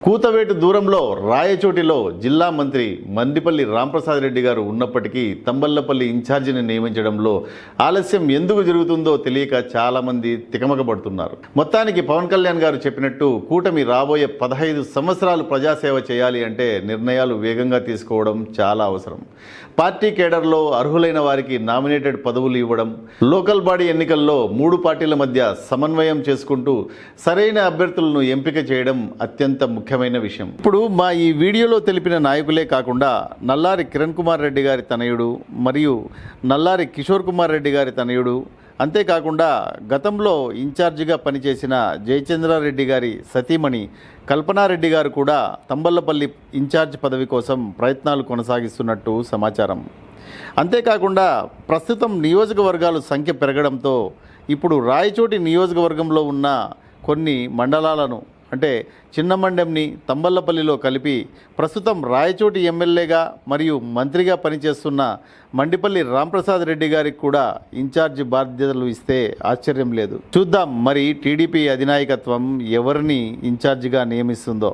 కూతవేటు దూరంలో రాయచోటిలో జిల్లా మంత్రి మండిపల్లి రాంప్రసాద్ రెడ్డి గారు ఉన్నప్పటికీ తంబళ్లపల్లి ఇన్ఛార్జిని నియమించడంలో ఆలస్యం ఎందుకు జరుగుతుందో తెలియక చాలామంది తికమకపడుతున్నారు. మొత్తానికి పవన్ కళ్యాణ్ గారు చెప్పినట్టు కూటమి రాబోయే 15 సంవత్సరాలు ప్రజాసేవ చేయాలి అంటే నిర్ణయాలు వేగంగా తీసుకోవడం చాలా అవసరం. పార్టీ కేడర్లో అర్హులైన వారికి నామినేటెడ్ పదవులు ఇవ్వడం, లోకల్ బాడీ ఎన్నికల్లో 3 పార్టీల మధ్య సమన్వయం చేసుకుంటూ సరైన అభ్యర్థులను ఎంపిక చేయడం అత్యంత ముఖ్యమైన విషయం. ఇప్పుడు మా ఈ వీడియోలో తెలిపిన నాయకులే కాకుండా నల్లారి కిరణ్ కుమార్ రెడ్డి గారి తనయుడు మరియు నల్లారి కిషోర్ కుమార్ రెడ్డి గారి తనయుడు, అంతేకాకుండా గతంలో ఇన్ఛార్జిగా పనిచేసిన జయచంద్రారెడ్డి గారి సతీమణి కల్పనారెడ్డి గారు కూడా తంబళ్లపల్లి ఇన్ఛార్జ్ పదవి కోసం ప్రయత్నాలు కొనసాగిస్తున్నట్టు సమాచారం. అంతేకాకుండా ప్రస్తుతం నియోజకవర్గాల సంఖ్య పెరగడంతో ఇప్పుడు రాయచోటి నియోజకవర్గంలో ఉన్న కొన్ని మండలాలను అంటే చిన్నమండెంని తంబళ్లపల్లిలో కలిపి ప్రస్తుతం రాయచోటి ఎమ్మెల్యేగా మరియు మంత్రిగా పనిచేస్తున్న మండిపల్లి రాంప్రసాద్ రెడ్డి గారికి కూడా ఇన్ఛార్జి బాధ్యతలు ఇస్తే ఆశ్చర్యం లేదు. చూద్దాం మరి టీడీపీ అధినాయకత్వం ఎవరిని ఇన్ఛార్జిగా నియమిస్తుందో.